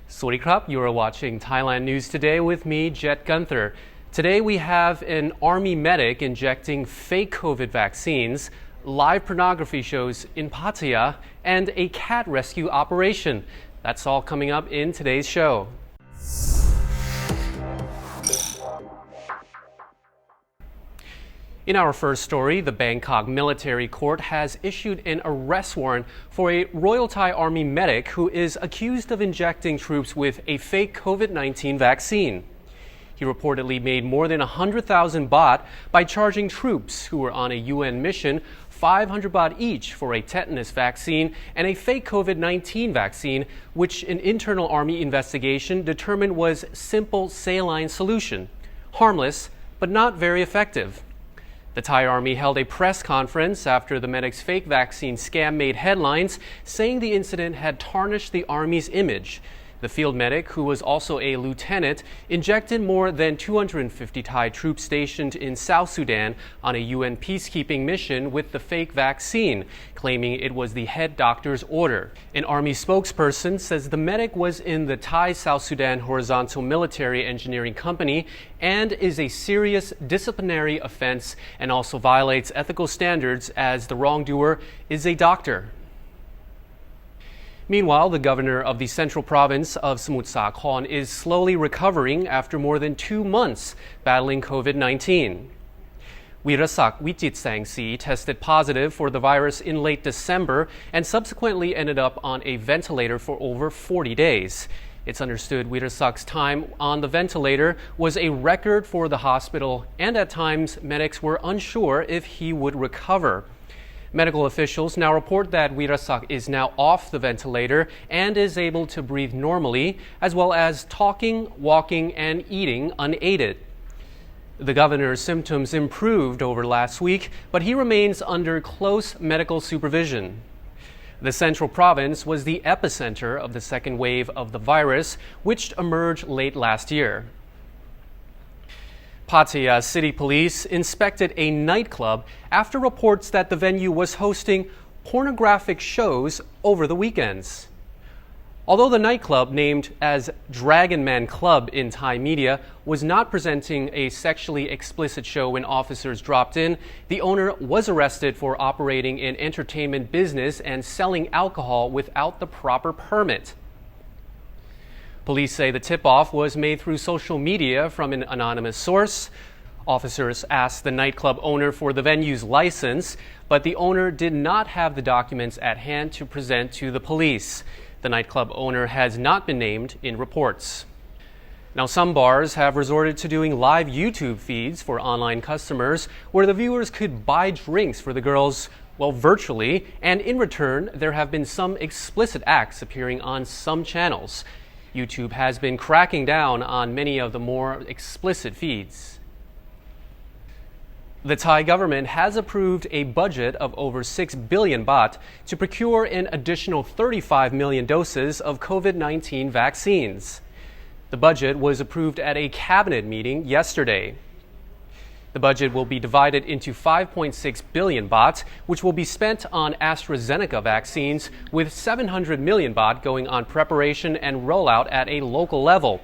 Sawasdee krap, you are watching Thailand News Today with me, Jet Gunther. Today we have an army medic injecting fake COVID vaccines, live pornography shows in Pattaya, and a cat rescue operation. That's all coming up in today's show. In our first story, the Bangkok Military Court has issued an arrest warrant for a Royal Thai Army medic who is accused of injecting troops with a fake COVID-19 vaccine. He reportedly made more than 100,000 baht by charging troops who were on a UN mission 500 baht each for a tetanus vaccine and a fake COVID-19 vaccine, which an internal army investigation determined was simple saline solution, harmless but not very effective. The Thai Army held a press conference after the medic's fake vaccine scam made headlines, saying the incident had tarnished the Army's image. The field medic, who was also a lieutenant, injected more than 250 Thai troops stationed in South Sudan on a UN peacekeeping mission with the fake vaccine, claiming it was the head doctor's order. An Army spokesperson says the medic was in the Thai South Sudan Horizontal Military Engineering Company and is a serious disciplinary offence and also violates ethical standards as the wrongdoer is a doctor. Meanwhile, the governor of the central province of Samut Sakhon is slowly recovering after more than 2 months battling COVID-19. Wirasak Wichit Sangsi tested positive for the virus in late December and subsequently ended up on a ventilator for over 40 days. It's understood Wirasak's time on the ventilator was a record for the hospital, and at times medics were unsure if he would recover. Medical officials now report that Wirasak is now off the ventilator and is able to breathe normally, as well as talking, walking, and eating unaided. The governor's symptoms improved over last week, but he remains under close medical supervision. The central province was the epicenter of the second wave of the virus, which emerged late last year. Pattaya City Police inspected a nightclub after reports that the venue was hosting pornographic shows over the weekends. Although the nightclub, named as Dragon Man Club in Thai media, was not presenting a sexually explicit show when officers dropped in, the owner was arrested for operating an entertainment business and selling alcohol without the proper permit. Police say the tip-off was made through social media from an anonymous source. Officers asked the nightclub owner for the venue's license, but the owner did not have the documents at hand to present to the police. The nightclub owner has not been named in reports. Now, some bars have resorted to doing live YouTube feeds for online customers where the viewers could buy drinks for the girls, well, virtually, and in return, there have been some explicit acts appearing on some channels. YouTube has been cracking down on many of the more explicit feeds. The Thai government has approved a budget of over 6 billion baht to procure an additional 35 million doses of COVID-19 vaccines. The budget was approved at a cabinet meeting yesterday. The budget will be divided into 5.6 billion baht, which will be spent on AstraZeneca vaccines, with 700 million baht going on preparation and rollout at a local level.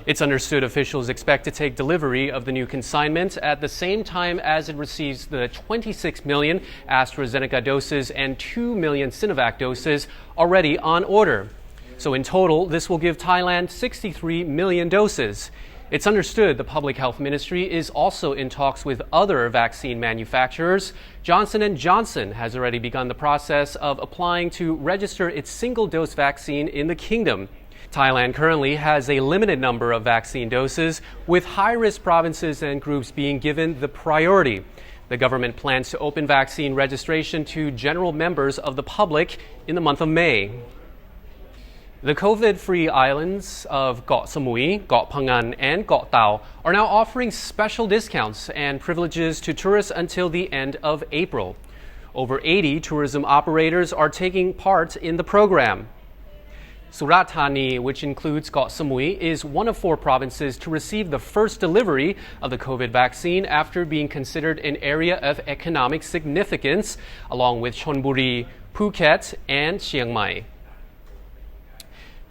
It's understood officials expect to take delivery of the new consignment at the same time as it receives the 26 million AstraZeneca doses and 2 million Sinovac doses already on order. So in total, this will give Thailand 63 million doses. It's understood the Public Health Ministry is also in talks with other vaccine manufacturers. Johnson & Johnson has already begun the process of applying to register its single-dose vaccine in the kingdom. Thailand currently has a limited number of vaccine doses, with high-risk provinces and groups being given the priority. The government plans to open vaccine registration to general members of the public in the month of May. The COVID-free islands of Koh Samui, Koh Phangan, and Koh Tao are now offering special discounts and privileges to tourists until the end of April. Over 80 tourism operators are taking part in the program. Surat Thani, which includes Koh Samui, is one of 4 provinces to receive the first delivery of the COVID vaccine after being considered an area of economic significance, along with Chonburi, Phuket, and Chiang Mai.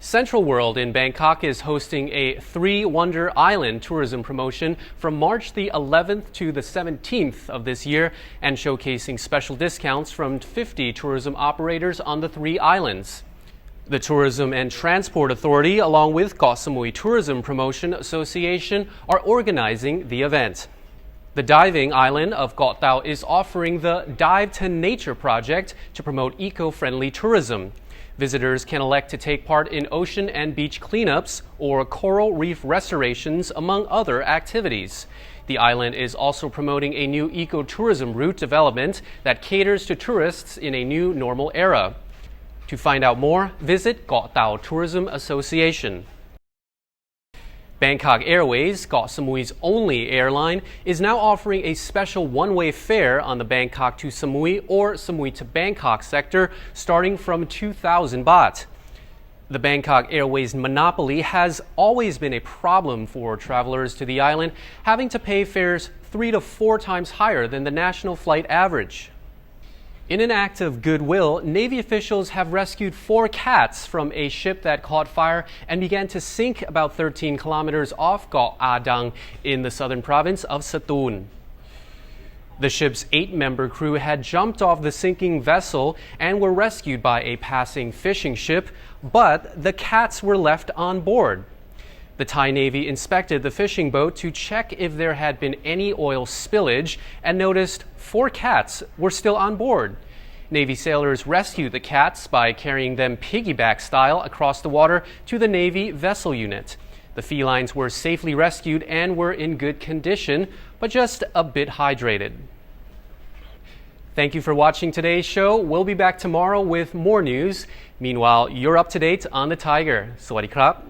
Central World in Bangkok is hosting a 3-Wonder Island tourism promotion from March the 11th to the 17th of this year and showcasing special discounts from 50 tourism operators on the 3 islands. The Tourism and Transport Authority, along with Koh Samui Tourism Promotion Association, are organizing the event. The diving island of Koh Tao is offering the Dive to Nature project to promote eco-friendly tourism. Visitors can elect to take part in ocean and beach cleanups or coral reef restorations, among other activities. The island is also promoting a new ecotourism route development that caters to tourists in a new normal era. To find out more, visit Koh Tao Tourism Association. Bangkok Airways, Koh Samui's only airline, is now offering a special one-way fare on the Bangkok to Samui or Samui to Bangkok sector starting from 2,000 baht. The Bangkok Airways monopoly has always been a problem for travelers to the island, having to pay fares 3 to 4 times higher than the national flight average. In an act of goodwill, Navy officials have rescued 4 cats from a ship that caught fire and began to sink about 13 kilometers off Koh Adang in the southern province of Satun. The ship's 8-member crew had jumped off the sinking vessel and were rescued by a passing fishing ship, but the cats were left on board. The Thai Navy inspected the fishing boat to check if there had been any oil spillage and noticed 4 cats were still on board. Navy sailors rescued the cats by carrying them piggyback style across the water to the Navy vessel unit. The felines were safely rescued and were in good condition, but just a bit hydrated. Thank you for watching today's show. We'll be back tomorrow with more news. Meanwhile, you're up to date on the Thaiger. Sawadee krap.